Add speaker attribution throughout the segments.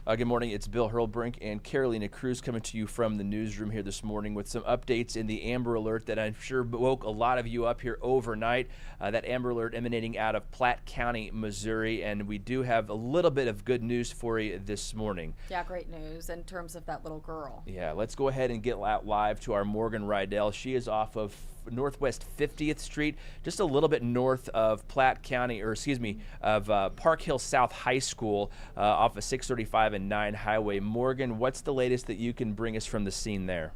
Speaker 1: Good morning. It's Bill Hurlbrink and Carolina Cruz coming to you from the newsroom here this morning with some updates in the Amber Alert that I'm sure woke a lot of you up here overnight. That Amber Alert emanating out of Platte County, Missouri, and we do have a little bit of good news for you this morning.
Speaker 2: Yeah, great news in terms of that little girl.
Speaker 1: Yeah, let's go ahead and get out live to our Morgan Rydell. She is off of Northwest 50th Street, just a little bit north of Platte County, of Park Hill South High School, off of 635 and 9 Highway. Morgan, what's the latest that you can bring us from the scene there?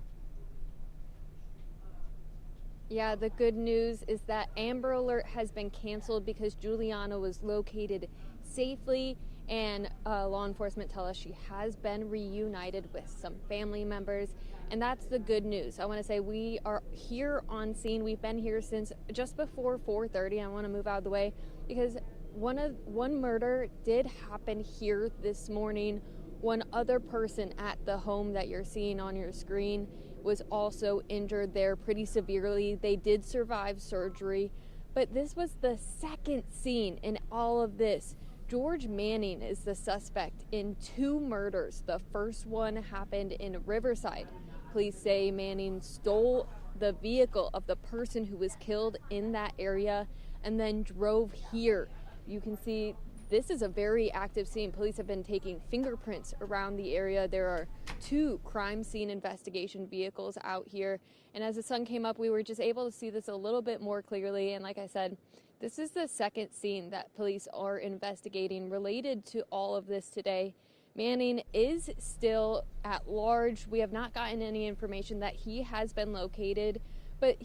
Speaker 3: Yeah, the good news is that Amber Alert has been canceled because Juliana was located safely, and law enforcement tell us she has been reunited with some family members, and that's the good news. I want to say we are here on scene. We've been here since just before 4:30. I want to move out of the way because one murder did happen here this morning. One other person at the home that you're seeing on your screen was also injured there pretty severely. They did survive surgery, but this was the second scene in all of this. George Manning is the suspect in 2 murders. The first one happened in Riverside. Police say Manning stole the vehicle of the person who was killed in that area and then drove here. You can see this is a very active scene. Police have been taking fingerprints around the area. There are 2 crime scene investigation vehicles out here. And as the sun came up, we were just able to see this a little bit more clearly. And like I said, this is the second scene that police are investigating related to all of this today. Manning is still at large. We have not gotten any information that he has been located, but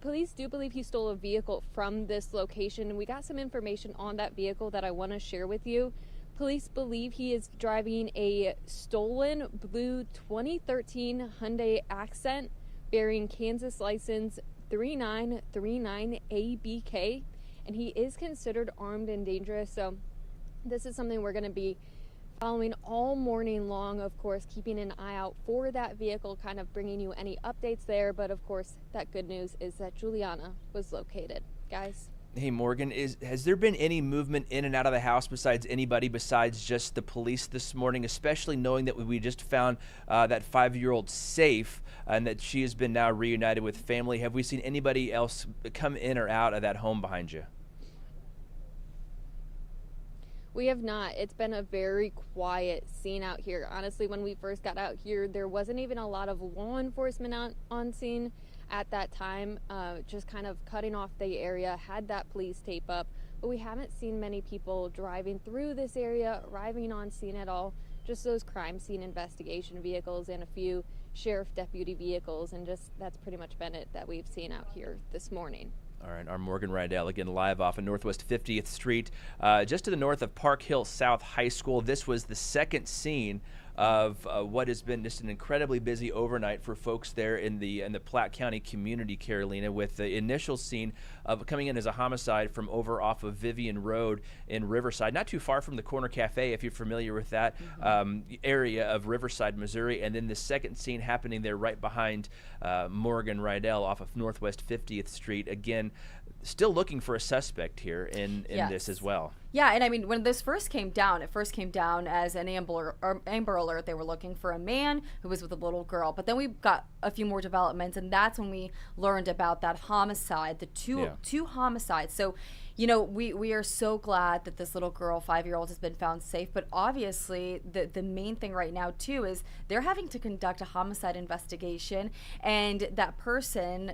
Speaker 3: police do believe he stole a vehicle from this location, and we got some information on that vehicle that I want to share with you. Police believe he is driving a stolen blue 2013 Hyundai Accent bearing Kansas license 3939ABK, and he is considered armed and dangerous. So this is something we're going to be following all morning long, of course, keeping an eye out for that vehicle, kind of bringing you any updates there. But of course, that good news is that Juliana was located. Guys.
Speaker 1: Hey, Morgan, has there been any movement in and out of the house besides just the police this morning, especially knowing that we just found that 5-year-old safe and that she has been now reunited with family? Have we seen anybody else come in or out of that home behind you?
Speaker 3: We have not. It's been a very quiet scene out here. Honestly, when we first got out here, there wasn't even a lot of law enforcement on scene at that time, just kind of cutting off the area, had that police tape up. But we haven't seen many people driving through this area, arriving on scene at all. Just those crime scene investigation vehicles and a few sheriff deputy vehicles. And just that's pretty much been it that we've seen out here this morning.
Speaker 1: All right, our Morgan Rydell again live off of Northwest 50th Street, just to the north of Park Hill South High School. This was the second scene of what has been just an incredibly busy overnight for folks there in the Platte County community, Carolina, with the initial scene of coming in as a homicide from over off of Vivian Road in Riverside, not too far from the Corner Cafe, if you're familiar with that area of Riverside, Missouri, and then the second scene happening there right behind Morgan Rydell off of Northwest 50th Street. Again, still looking for a suspect here in
Speaker 2: Yes.
Speaker 1: this as well.
Speaker 2: Yeah, and I mean, when this first came down, it first came down as an Amber Alert. They were looking for a man who was with a little girl. But then we got a few more developments, and that's when we learned about that homicide, the two homicides. So, you know, we are so glad that this little girl, 5-year-old, has been found safe. But obviously, the main thing right now, too, is they're having to conduct a homicide investigation. And that person,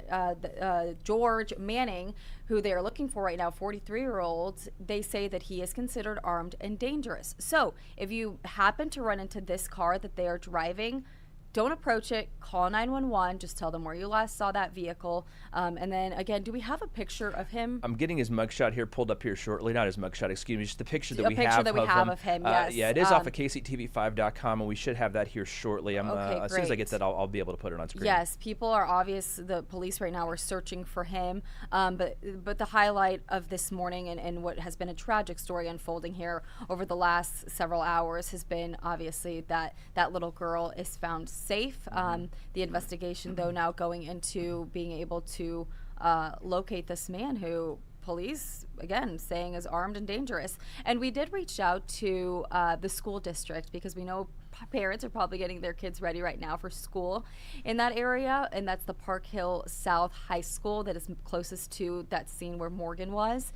Speaker 2: George Manning, who they are looking for right now, 43-year-old, they say that he is considered armed and dangerous. So if you happen to run into this car that they are driving, don't approach it. Call 911. Just tell them where you last saw that vehicle. And then, again, do we have a picture of him?
Speaker 1: I'm getting his mugshot here pulled up here shortly. Not his mugshot, excuse me, just the picture that we have
Speaker 2: of him. Yes.
Speaker 1: Yeah, it is off of KCTV5.com, and we should have that here shortly.
Speaker 2: Okay,
Speaker 1: as soon as I get that, I'll be able to put it on screen.
Speaker 2: Yes, people are the police right now are searching for him. But the highlight of this morning and what has been a tragic story unfolding here over the last several hours has been obviously that little girl is found safe. The investigation, though, now going into being able to locate this man who police, again, saying is armed and dangerous. And we did reach out to the school district because we know parents are probably getting their kids ready right now for school in that area, and that's the Park Hill South High School that is closest to that scene where Morgan was.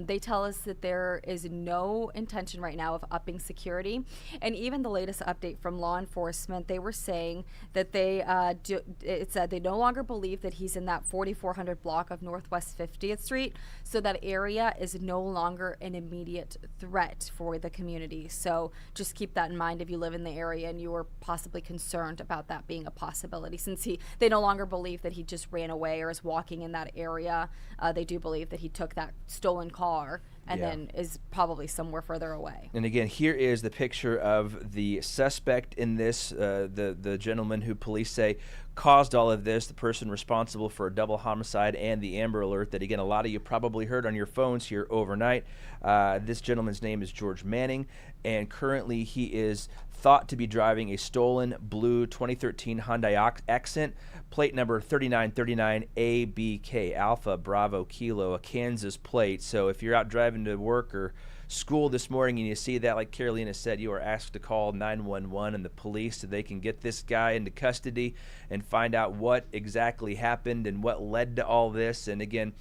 Speaker 2: They tell us that there is no intention right now of upping security, and even the latest update from law enforcement, they were saying that it said they no longer believe that he's in that 4400 block of Northwest 50th Street, so that area is no longer an immediate threat for the community. So just keep that in mind if you live in the area and you are possibly concerned about that being a possibility. Since they no longer believe that he just ran away or is walking in that area, they do believe that he took that stolen car and then is probably somewhere further away.
Speaker 1: And again, here is the picture of the suspect in this, the gentleman who police say caused all of this, the person responsible for a double homicide and the Amber Alert that, again, a lot of you probably heard on your phones here overnight. This gentleman's name is George Manning, and currently he is thought to be driving a stolen blue 2013 Hyundai Accent, plate number 3939ABK, Alpha Bravo Kilo, a Kansas plate. So if you're out driving to work or school this morning and you see that, like Carolina said, you are asked to call 911 and the police so they can get this guy into custody and find out what exactly happened and what led to all this. And again,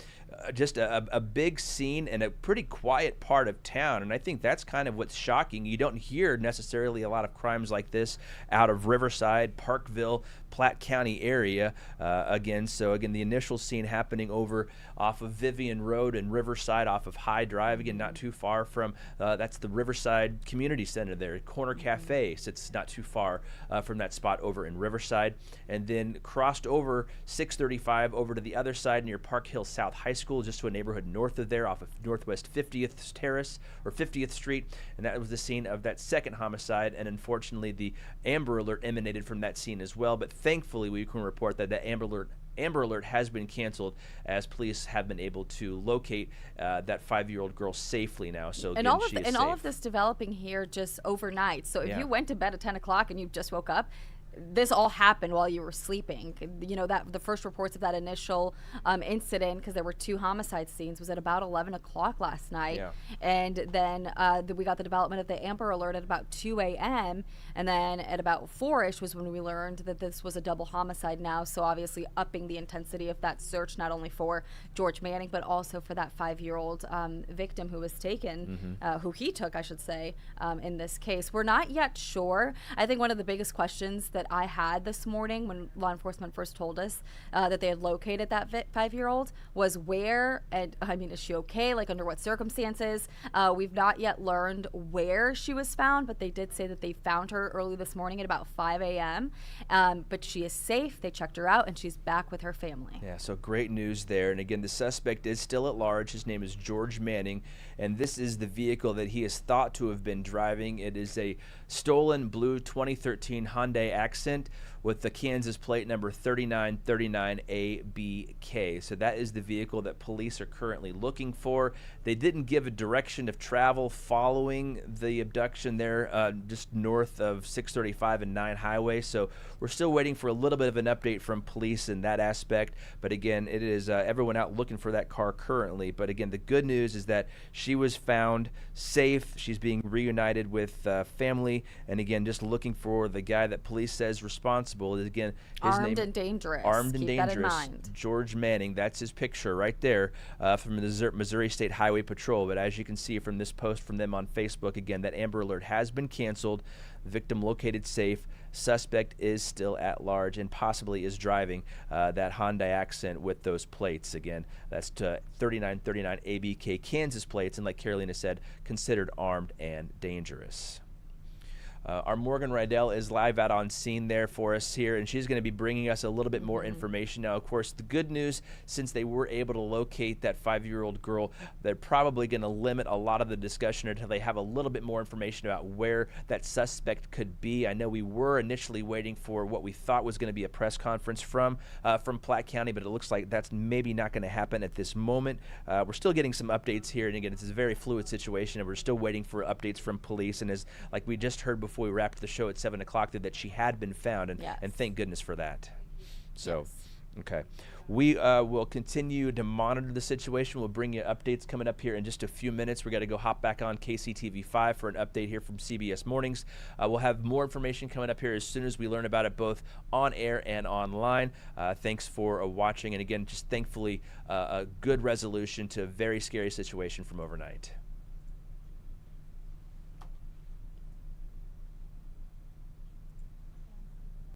Speaker 1: just a big scene and a pretty quiet part of town, and I think that's kind of what's shocking. You don't hear necessarily a lot of crimes like this out of Riverside, Parkville, Platte County area. So the initial scene happening over off of Vivian Road and Riverside off of High Drive, again, not too far from, that's the Riverside Community Center there. Corner Cafe sits not too far from that spot over in Riverside, and then crossed over 635 over to the other side near Park Hill South High School, just to a neighborhood north of there off of Northwest 50th Terrace or 50th Street, and that was the scene of that second homicide. And unfortunately, the Amber Alert emanated from that scene as well. But thankfully, we can report that the Amber Alert has been canceled, as police have been able to locate that 5-year-old girl safely now. So
Speaker 2: and all of this developing here just overnight. So if you went to bed at 10 o'clock and you just woke up, this all happened while you were sleeping. You know, that the first reports of that initial incident, because there were 2 homicide scenes, was at about 11 o'clock last night. Yeah. And then we got the development of the Amber Alert at about 2 a.m. And then at about 4-ish was when we learned that this was a double homicide now. So obviously upping the intensity of that search, not only for George Manning, but also for that 5-year-old victim who was taken, who he took, I should say, in this case. We're not yet sure. I think one of the biggest questions that I had this morning when law enforcement first told us that they had located that 5-year-old was where, and I mean, is she okay? Like, under what circumstances? We've not yet learned where she was found, but they did say that they found her early this morning at about 5 a.m. But she is safe. They checked her out, and she's back with her family.
Speaker 1: Yeah, so great news there. And again, the suspect is still at large. His name is George Manning, and this is the vehicle that he is thought to have been driving. It is a stolen blue 2013 Hyundai Accent with the Kansas plate number 3939ABK. So that is the vehicle that police are currently looking for. They didn't give a direction of travel following the abduction there, just north of 635 and 9 Highway. So we're still waiting for a little bit of an update from police in that aspect. But again, it is everyone out looking for that car currently. But again, the good news is that she was found safe. She's being reunited with family. And again, just looking for the guy that police says responsible. Again, his name,
Speaker 2: and dangerous.
Speaker 1: Armed and
Speaker 2: Keep
Speaker 1: dangerous.
Speaker 2: That in mind.
Speaker 1: George Manning. That's his picture right there from the Missouri State Highway Patrol. But as you can see from this post from them on Facebook, again, that Amber Alert has been canceled. Victim located safe. Suspect is still at large and possibly is driving that Hyundai Accent with those plates. Again, that's to 3939 ABK Kansas plates, and like Carolina said, considered armed and dangerous. Our Morgan Rydell is live out on scene there for us here, and she's going to be bringing us a little bit more information. Now, of course, the good news, since they were able to locate that 5-year-old girl, they're probably going to limit a lot of the discussion until they have a little bit more information about where that suspect could be. I know we were initially waiting for what we thought was going to be a press conference from Platte County, but it looks like that's maybe not going to happen at this moment. We're still getting some updates here, and again, it's a very fluid situation, and we're still waiting for updates from police. And as like we just heard before we wrapped the show at 7 o'clock, that she had been found, and thank goodness for that. So Okay. We will continue to monitor the situation. We'll bring you updates coming up here in just a few minutes. We got to go hop back on KCTV5 for an update here from CBS Mornings. We'll have more information coming up here as soon as we learn about it, both on air and online. Thanks for watching. And again, just thankfully, a good resolution to a very scary situation from overnight.